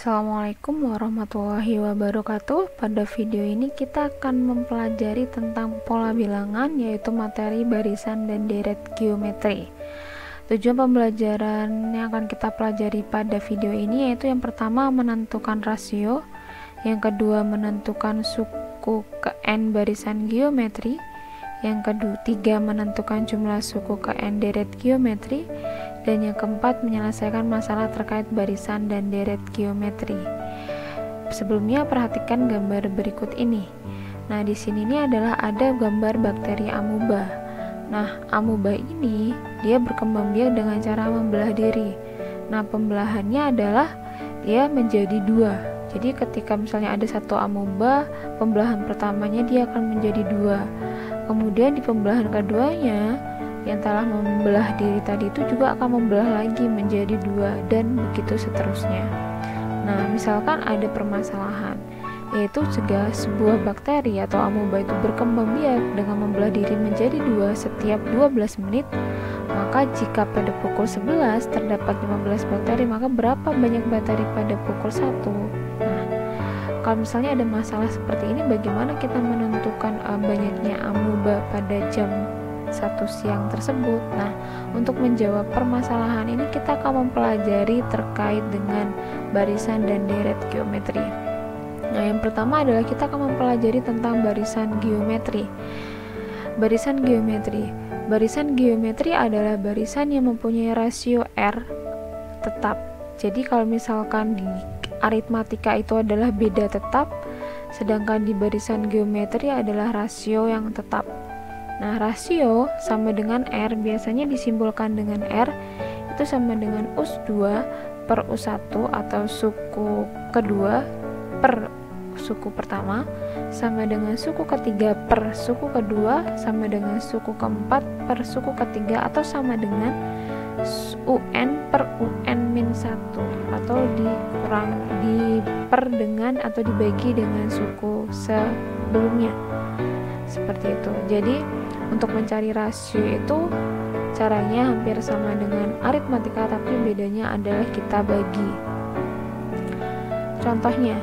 Assalamualaikum warahmatullahi wabarakatuh. Pada video ini kita akan mempelajari tentang pola bilangan, yaitu materi barisan dan deret geometri. Tujuan pembelajaran yang akan kita pelajari pada video ini yaitu yang pertama menentukan rasio, yang kedua menentukan suku ke n barisan geometri, yang ketiga menentukan jumlah suku ke n deret geometri, dan yang keempat menyelesaikan masalah terkait barisan dan deret geometri. Sebelumnya perhatikan gambar berikut ini. Nah, di sini ini adalah ada gambar bakteri amuba. Nah, amuba ini dia berkembang biak dengan cara membelah diri. Nah, pembelahannya adalah dia menjadi dua. Jadi ketika misalnya ada satu amuba, pembelahan pertamanya dia akan menjadi dua. Kemudian di pembelahan keduanya yang telah membelah diri tadi itu juga akan membelah lagi menjadi dua, dan begitu seterusnya. Nah, misalkan ada permasalahan, yaitu jika sebuah bakteri atau amuba itu berkembang biak dengan membelah diri menjadi dua setiap 12 menit, maka jika pada pukul 11 terdapat 15 bakteri, maka berapa banyak bakteri pada pukul 1? Nah, kalau misalnya ada masalah seperti ini, bagaimana kita menentukan banyaknya amuba pada jam 1 siang tersebut? Nah, untuk menjawab permasalahan ini kita akan mempelajari terkait dengan barisan dan deret geometri. Nah, yang pertama adalah kita akan mempelajari tentang barisan geometri. Barisan geometri. Barisan geometri adalah barisan yang mempunyai rasio R tetap. Jadi kalau misalkan di aritmatika itu adalah beda tetap, sedangkan di barisan geometri adalah rasio yang tetap. Nah, rasio sama dengan R, biasanya disimbolkan dengan R, itu sama dengan US2 per US1 atau suku kedua per suku pertama, sama dengan suku ketiga per suku kedua, sama dengan suku keempat per suku ketiga, atau sama dengan UN per UN-1, atau diper dengan atau dibagi dengan suku sebelumnya. Seperti itu. Jadi untuk mencari rasio itu caranya hampir sama dengan aritmatika, tapi bedanya adalah kita bagi. Contohnya,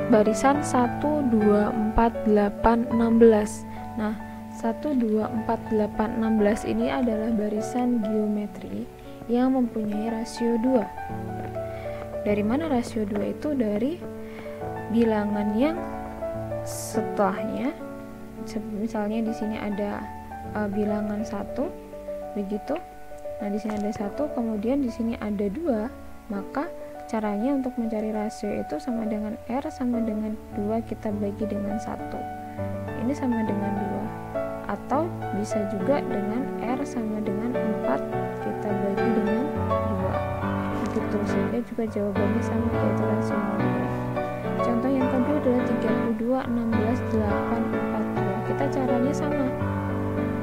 barisan 1, 2, 4, 8, 16. Nah, 1, 2, 4, 8, 16 ini adalah barisan geometri yang mempunyai rasio 2. Dari mana rasio 2 itu? Dari bilangan yang setelahnya. Misalnya di sini ada bilangan 1, begitu. Nah, di sini ada 1, kemudian di sini ada 2, maka caranya untuk mencari rasio itu sama dengan R sama dengan 2 kita bagi dengan 1. Ini sama dengan 2. Atau bisa juga dengan R sama dengan 4 kita bagi dengan 2. Begitu, sehingga juga jawabannya sama, yaitu rasio 2. Contoh yang kedua adalah 32, 16, 8, 42. Kita caranya sama.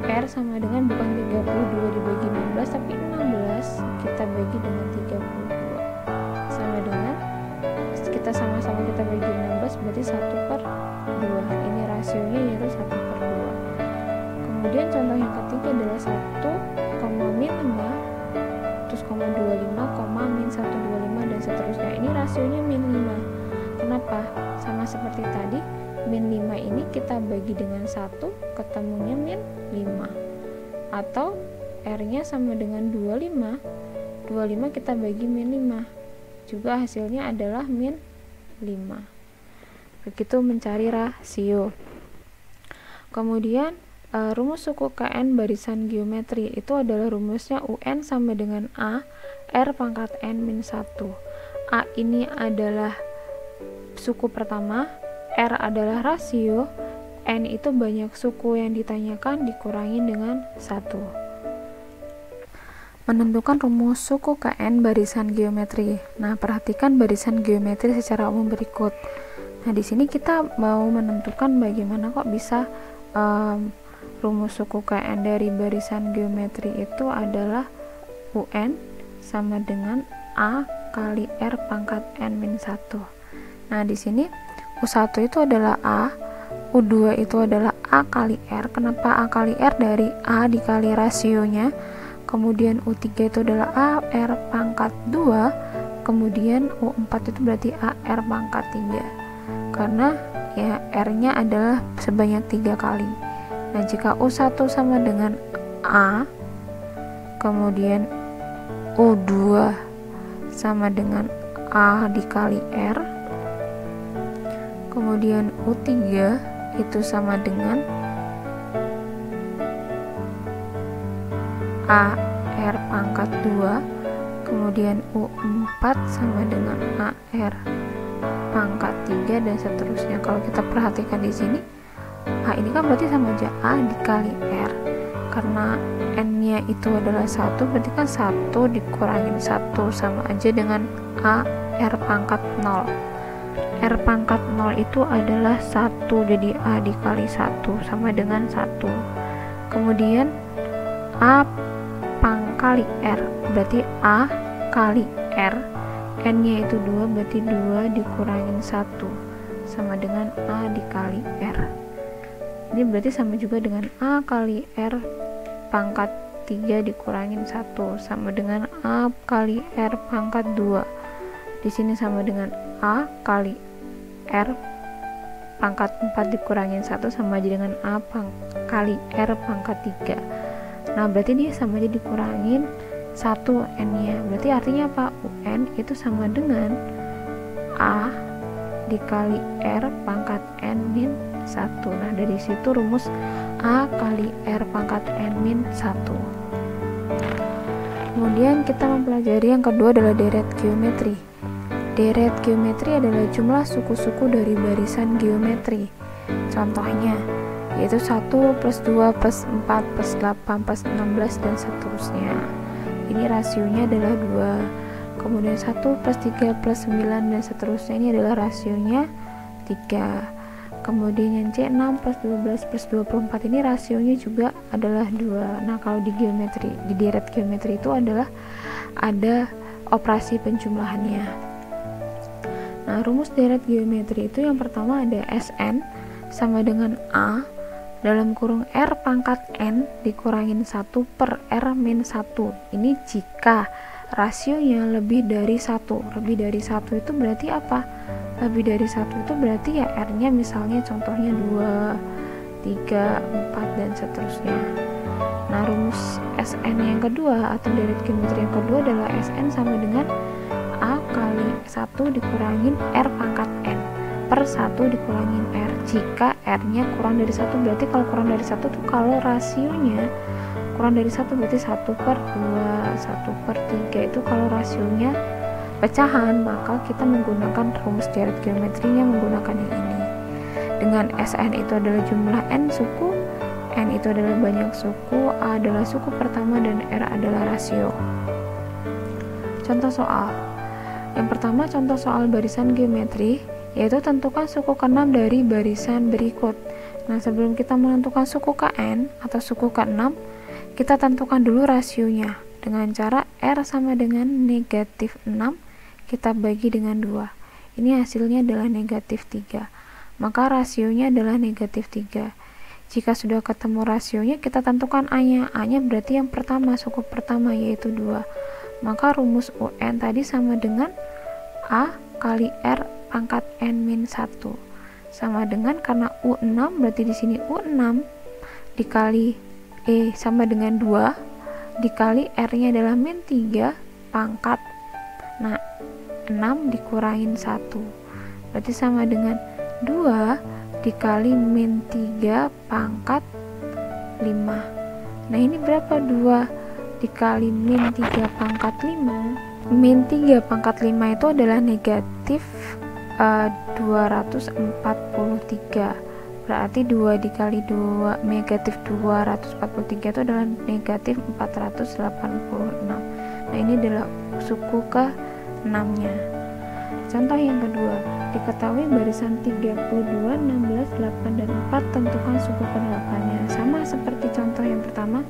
R sama dengan bukan 32 dibagi 16, tapi 16 kita bagi dengan 32. Sama dengan kita sama-sama kita bagi 16, berarti 1 per 2. Ini rasionya yaitu 1 per 2. Kemudian contoh yang ketiga adalah 1, min 5, terus 25, min 125, dan seterusnya. Ini rasionya min 5. Kenapa? Sama seperti tadi, min 5 ini kita bagi dengan 1, ketemunya min 5. Atau R-nya sama dengan 25, 25 kita bagi min 5, juga hasilnya adalah min 5. Begitu mencari rasio. Kemudian rumus suku KN barisan geometri itu adalah rumusnya UN sama dengan A R pangkat N min 1. A ini adalah suku pertama, R adalah rasio, N itu banyak suku yang ditanyakan dikurangi dengan 1. Menentukan rumus suku KN barisan geometri. Nah, perhatikan barisan geometri secara umum berikut. Nah, di sini kita mau menentukan bagaimana kok bisa rumus suku KN dari barisan geometri itu adalah UN sama dengan A kali R pangkat N min 1. Nah, di sini U1 itu adalah A, U2 itu adalah A kali R. Kenapa A kali R? Dari A dikali rasionya. Kemudian U3 itu adalah A R pangkat 2 kemudian U4 itu berarti AR pangkat 3, karena ya R-nya adalah sebanyak 3 kali. Nah, jika U1 sama dengan A, kemudian U2 sama dengan A dikali R, kemudian U3 itu sama dengan AR pangkat 2, kemudian U4 sama dengan AR pangkat 3, dan seterusnya. Kalau kita perhatikan di sini, A ini kan berarti sama aja A dikali R, karena N-nya itu adalah 1, berarti kan 1 dikurangin 1 sama aja dengan AR pangkat 0. R pangkat 0 itu adalah 1, jadi A dikali 1 sama dengan 1. Kemudian A pangkali R, berarti A kali R, N-nya itu 2, berarti 2 dikurangin 1 sama dengan A dikali R. Ini berarti sama juga dengan A kali R pangkat 3 dikurangin 1 sama dengan A kali R pangkat 2. Di sini sama dengan A kali R pangkat 4 dikurangin 1 sama aja dengan A kali R pangkat 3. Nah, berarti dia sama aja dikurangin 1 N-nya. Berarti artinya apa? UN itu sama dengan A dikali R pangkat N min 1. Nah, dari situ rumus A kali R pangkat N min 1. Kemudian kita mempelajari yang kedua adalah deret geometri. Deret geometri adalah jumlah suku-suku dari barisan geometri. Contohnya yaitu 1 plus 2 plus 4 plus 8 plus 16 dan seterusnya. Ini rasionya adalah 2. Kemudian 1 plus 3 plus 9 dan seterusnya, ini adalah rasionya 3. Kemudian yang C6 plus 12 plus 24, ini rasionya juga adalah 2. Nah, kalau di geometri, di deret geometri itu adalah ada operasi penjumlahannya. Nah, rumus deret geometri itu yang pertama ada Sn sama dengan A dalam kurung R pangkat N dikurangin 1 per R min 1. Ini jika rasionya lebih dari 1. Lebih dari 1 itu berarti apa? Lebih dari 1 itu berarti ya R-nya misalnya contohnya 2, 3, 4 dan seterusnya. Nah, rumus Sn yang kedua atau deret geometri yang kedua adalah Sn sama dengan A kali 1 dikurangin R pangkat N per 1 dikurangin R. Jika R-nya kurang dari 1, berarti kalau kurang dari 1 tuh kalau rasionya kurang dari 1 berarti 1 per 2, 1 per 3 itu kalau rasionya pecahan, maka kita menggunakan rumus deret geometrinya menggunakan yang ini. Dengan Sn itu adalah jumlah N suku, N itu adalah banyak suku, A adalah suku pertama, dan R adalah rasio. Contoh soal. Yang pertama, contoh soal barisan geometri, yaitu tentukan suku ke-6 dari barisan berikut. Nah, sebelum kita menentukan suku Kn atau suku ke-6, kita tentukan dulu rasionya dengan cara R sama dengan negatif 6 kita bagi dengan 2. Ini hasilnya adalah negatif 3. Maka rasionya adalah negatif 3. Jika sudah ketemu rasionya, kita tentukan A-nya. A-nya berarti yang pertama, suku pertama, yaitu 2. Maka rumus UN tadi sama dengan A kali R pangkat N min 1. Sama dengan, karena U6 berarti di sini U6 dikali E sama dengan 2 dikali R-nya adalah min 3 pangkat. Nah, 6 dikurangin 1 berarti sama dengan 2 dikali min 3 pangkat 5. Nah, ini berapa? 2 dikali min 3 pangkat 5. Min 3 pangkat 5 itu adalah negatif 243. Berarti 2 dikali 2 negatif 243 itu adalah negatif 486. Nah, ini adalah suku ke 6-nya. Contoh yang kedua, diketahui barisan 32, 16, 8, dan 4, tentukan suku ke-8-nya. Sama seperti contoh yang pertama,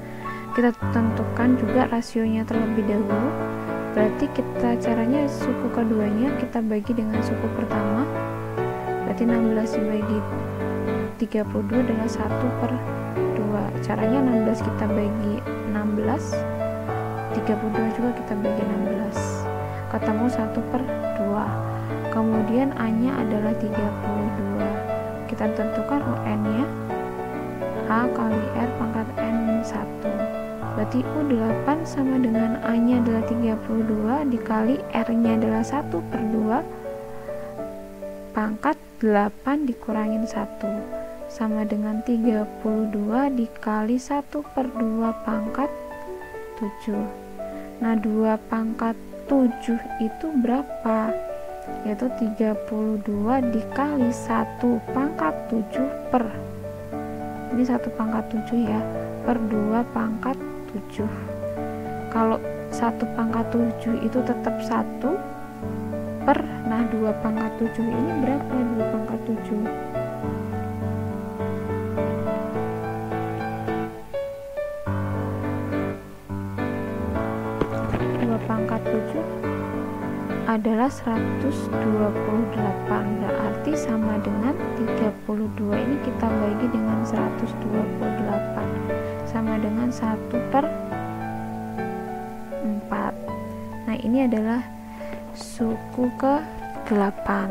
kita tentukan juga rasionya terlebih dahulu. Berarti kita caranya suku keduanya kita bagi dengan suku pertama. Berarti 16 dibagi 32 adalah 1 per 2. Caranya 16 kita bagi 16, 32 juga kita bagi 16. ketemu 1/2. Kemudian A-nya adalah 32. Kita tentukan UN nya A kali R pangkat N1. Berarti U8 sama dengan A nya adalah 32 dikali R nya adalah 1/2 pangkat 8 dikurangin 1 sama dengan 32 dikali 1/2 pangkat 7. Nah 2 pangkat 7 itu berapa? Yaitu 32 dikali 1 pangkat 7 per, ini 1 pangkat 7 ya, per 2 pangkat 7. Kalau 1 pangkat 7 itu tetap 1 per, nah 2 pangkat 7 ini berapa? 2 pangkat 7 adalah 128, berarti sama dengan 32 ini kita bagi dengan 128 sama dengan 1/4. Nah ini adalah suku ke-8.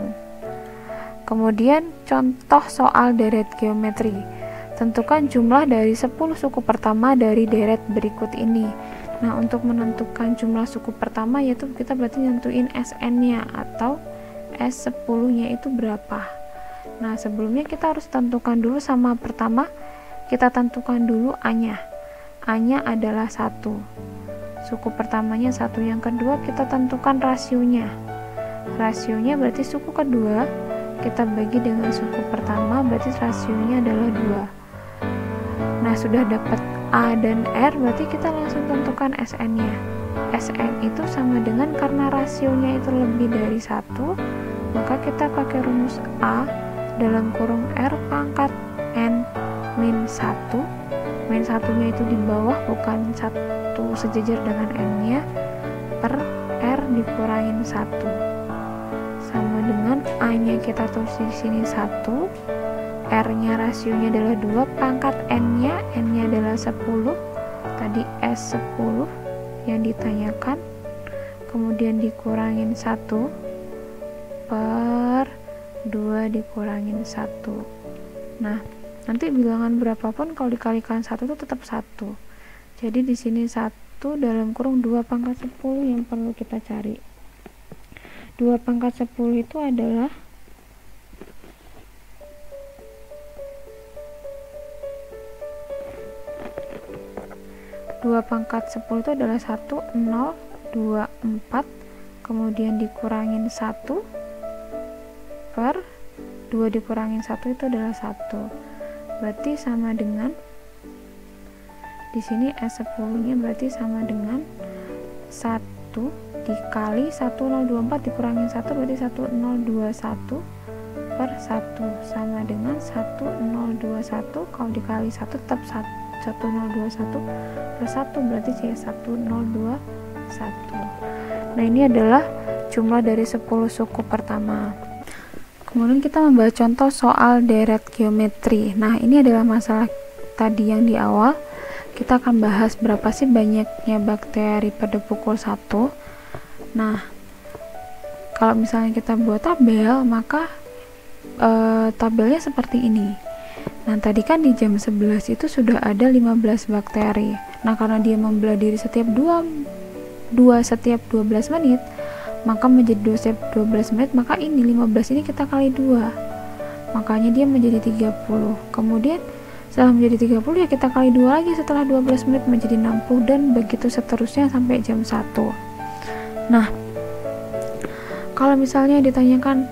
Kemudian contoh soal deret geometri. Tentukan jumlah dari 10 suku pertama dari deret berikut ini. Nah untuk menentukan jumlah suku pertama yaitu kita berarti nentuin SN nya atau S10 nya itu berapa. Nah sebelumnya kita harus tentukan dulu sama pertama, kita tentukan dulu A nya. A nya adalah 1, suku pertamanya 1. Yang kedua kita tentukan rasionya. Rasionya berarti suku kedua kita bagi dengan suku pertama, berarti rasionya adalah 2. Nah sudah dapat A dan R, berarti kita langsung tentukan SN nya. SN itu sama dengan, karena rasionya itu lebih dari 1, maka kita pakai rumus A dalam kurung R pangkat N min 1. Min 1 nya itu di bawah, bukan 1 sejajar dengan N nya, per R dikurangin 1 sama dengan A nya kita tulis di sini 1, R nya rasionya adalah 2, pangkat N nya adalah 10, tadi S10 yang ditanyakan, kemudian dikurangin 1 per 2 dikurangin 1. Nah nanti bilangan berapapun kalau dikalikan 1 itu tetap 1. Jadi di sini 1 dalam kurung 2 pangkat 10 yang perlu kita cari. 2 pangkat 10 itu adalah 2 pangkat 10 itu adalah 1, 0, 2, 4, kemudian dikurangin 1 per 2 dikurangin 1 itu adalah 1. Berarti sama dengan, di sini S10 nya berarti sama dengan 1 dikali 1024 dikurangin 1 berarti 1021 per 1 sama dengan 1021, kalau dikali 1 tetap 1021 per 1 berarti C1021. Nah ini adalah jumlah dari 10 suku pertama. Kemudian kita membahas contoh soal deret geometri. Nah ini adalah masalah tadi yang di awal. Kita akan bahas berapa sih banyaknya bakteri pada pukul 1. Nah kalau misalnya kita buat tabel, maka tabelnya seperti ini. Nah tadi kan di jam 11 itu sudah ada 15 bakteri. Nah karena dia membelah diri setiap 2 setiap 12 menit, maka menjadi 2 setiap 12 menit, maka ini 15 ini kita kali 2, makanya dia menjadi 30. Kemudian setelah menjadi 30 ya kita kali 2 lagi setelah 12 menit menjadi 60, dan begitu seterusnya sampai jam 1. Nah kalau misalnya ditanyakan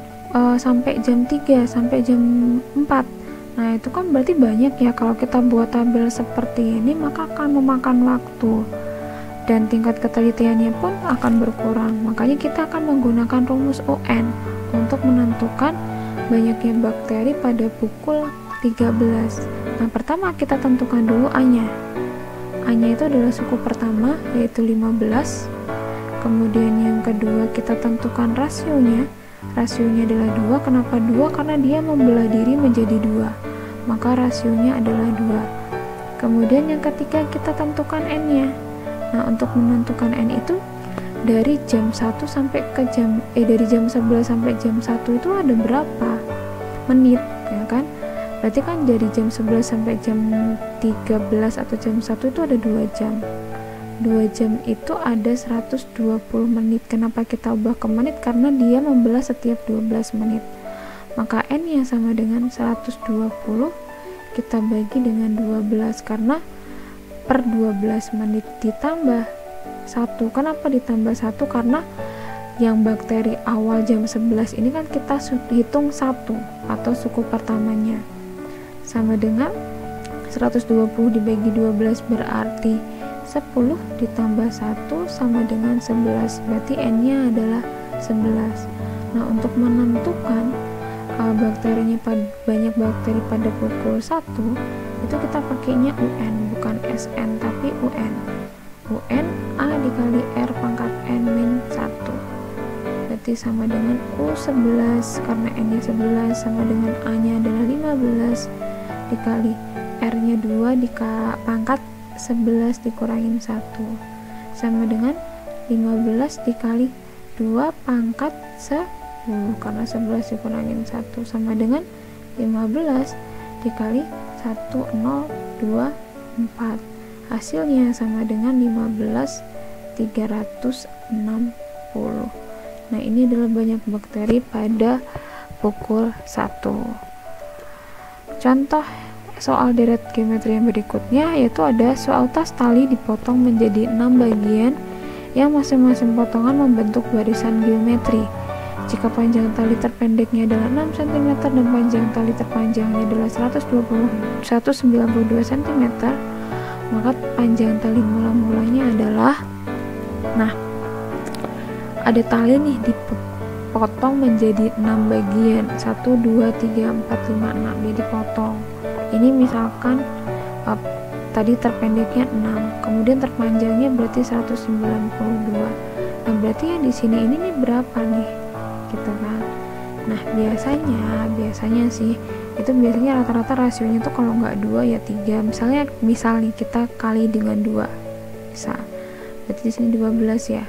sampai jam 3 sampai jam 4, nah itu kan berarti banyak ya. Kalau kita buat tabel seperti ini maka akan memakan waktu dan tingkat ketelitiannya pun akan berkurang. Makanya kita akan menggunakan rumus UN untuk menentukan banyaknya bakteri pada pukul 13. Nah pertama kita tentukan dulu A nya. A nya itu adalah suku pertama yaitu 15. Kemudian yang kedua kita tentukan rasionya. Rasionya adalah 2. Kenapa 2? Karena dia membelah diri menjadi 2, maka rasionya adalah 2. Kemudian yang ketiga kita tentukan N nya. Nah untuk menentukan N itu dari jam 1 sampai ke dari jam 11 sampai jam 1 itu ada berapa menit, ya kan? Berarti kan dari jam 11 sampai jam 13 atau jam 1 itu ada 2 jam. 2 jam itu ada 120 menit. Kenapa kita ubah ke menit? Karena dia membelah setiap 12 menit. Maka N yang sama dengan 120 kita bagi dengan 12, karena per 12 menit ditambah 1. Kenapa ditambah 1? Karena yang bakteri awal jam 11 ini kan kita hitung 1 atau suku pertamanya, sama dengan 120 dibagi 12 berarti 10 ditambah 1 sama dengan 11, berarti N nya adalah 11. Nah, untuk menentukan bakterinya banyak bakteri pada pukul 1 itu kita pakainya UN, bukan SN tapi UN. UN A dikali R pangkat N min 1, berarti sama dengan U11, karena N nya 11 sama dengan A nya adalah 15 dikali R nya 2 pangkat 11 dikurangin 1 sama dengan 15 dikali 2 pangkat 10, karena 11 dikurangin 1 sama dengan 15 dikali 1024, hasilnya sama dengan 15.360. Nah, ini adalah banyak bakteri pada pukul 1. Contoh soal deret geometri yang berikutnya yaitu ada soal tas tali dipotong menjadi 6 bagian yang masing-masing potongan membentuk barisan geometri. Jika panjang tali terpendeknya adalah 6 cm dan panjang tali terpanjangnya adalah 192 cm, maka panjang tali mula-mulanya adalah, nah, ada tali nih dipotong menjadi 6 bagian, 1, 2, 3, 4, 5, 6 dia dipotong. Ini misalkan tadi terpendeknya 6, kemudian terpanjangnya berarti 192. Nah, berarti yang di sini ini nih berapa nih, gitu kan? Nah, biasanya sih itu biasanya rata-rata rasionya tuh kalau nggak 2 ya 3. Misalnya kita kali dengan 2 bisa, berarti di sini 12 ya.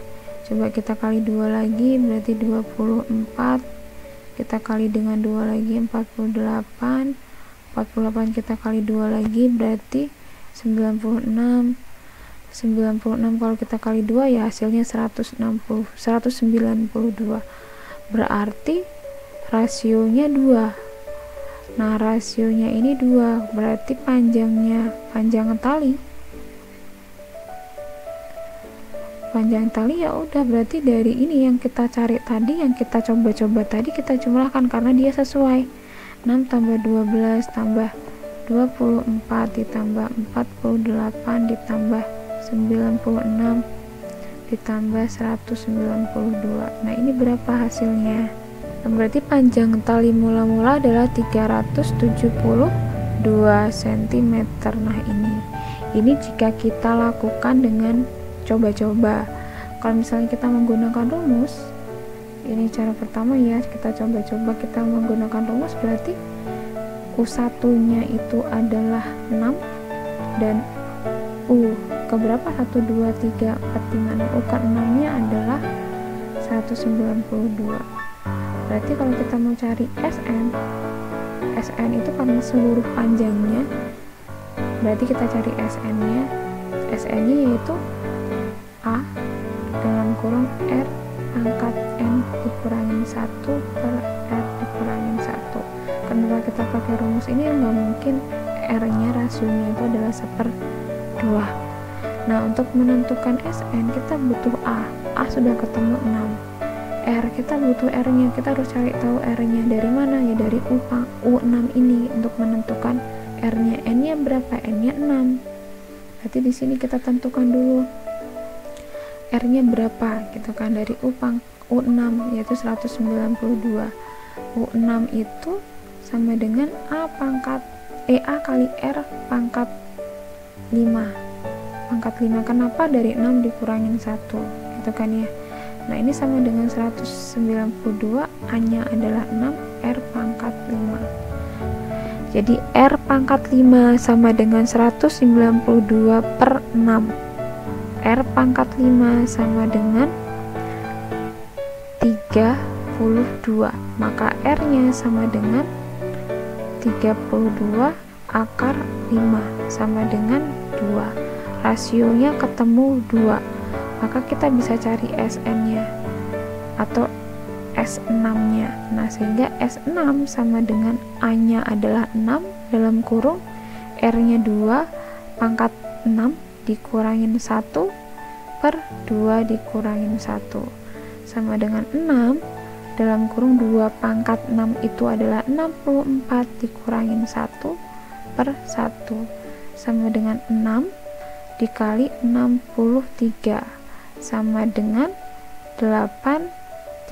Coba kita kali 2 lagi berarti 24, kita kali dengan 2 lagi 48 kita kali 2 lagi berarti 96 kalau kita kali 2 ya hasilnya 192, berarti rasionya 2. Nah, rasionya ini 2, berarti panjang tali ya udah, berarti dari ini yang kita cari tadi, yang kita coba-coba tadi kita jumlahkan karena dia sesuai. 6 tambah 12 tambah 24 ditambah 48 ditambah 96 ditambah 192. Nah, ini berapa hasilnya? Nah, berarti panjang tali mula-mula adalah 372 cm. Nah, ini jika kita lakukan dengan coba-coba. Kalau misalnya kita menggunakan rumus, ini cara pertama ya, kita coba-coba kita menggunakan rumus, berarti U1 nya itu adalah 6 dan U keberapa 1, 2, 3, 4, 5, 6, U ke 6 nya adalah 192. Berarti kalau kita mau cari SN itu karena seluruh panjangnya, berarti kita cari SN nya yaitu A dalam kurung R pangkat N dikurangin 1 per R dikurangin 1. Kenapa kita pakai rumus ini? Nggak mungkin R nya rasionya itu adalah 1/2. Nah, untuk menentukan SN kita butuh A sudah ketemu 6, R kita butuh R nya, kita harus cari tahu R nya dari mana ya, dari U6 ini untuk menentukan R nya. N nya berapa? N nya 6, berarti di sini kita tentukan dulu R nya berapa gitu kan, dari U6 yaitu 192. U6 itu sama dengan A kali R pangkat 5. Kenapa? Dari 6 dikurangin 1 gitu kan ya. Nah, ini sama dengan 192, A nya adalah 6, R pangkat 5. Jadi R pangkat 5 sama dengan 192 per 6. R pangkat 5 sama dengan 32, maka R-nya sama dengan 32 akar 5 sama dengan 2. Rasionya ketemu 2, maka kita bisa cari SN-nya atau S6-nya. Nah, sehingga S6 sama dengan A-nya adalah 6 dalam kurung R-nya 2 pangkat 6 dikurangin 1 per 2 dikurangin 1 sama dengan 6 dalam kurung 2 pangkat 6 itu adalah 64 dikurangin 1 per 1 sama dengan 6 dikali 63 sama dengan 378.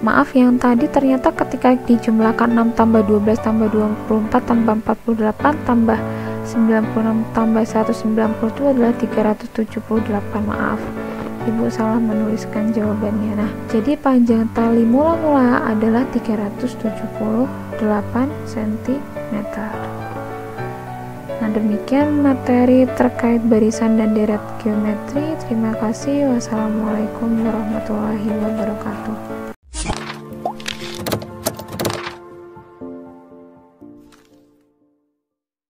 Maaf, yang tadi ternyata ketika dijumlahkan 6 tambah 12 tambah 24 tambah 48 tambah 96 tambah 190 itu adalah 378. Maaf, Ibu salah menuliskan jawabannya. Nah, jadi panjang tali mula-mula adalah 378 cm. Nah, demikian materi terkait barisan dan deret geometri. Terima kasih. Wassalamualaikum warahmatullahi wabarakatuh.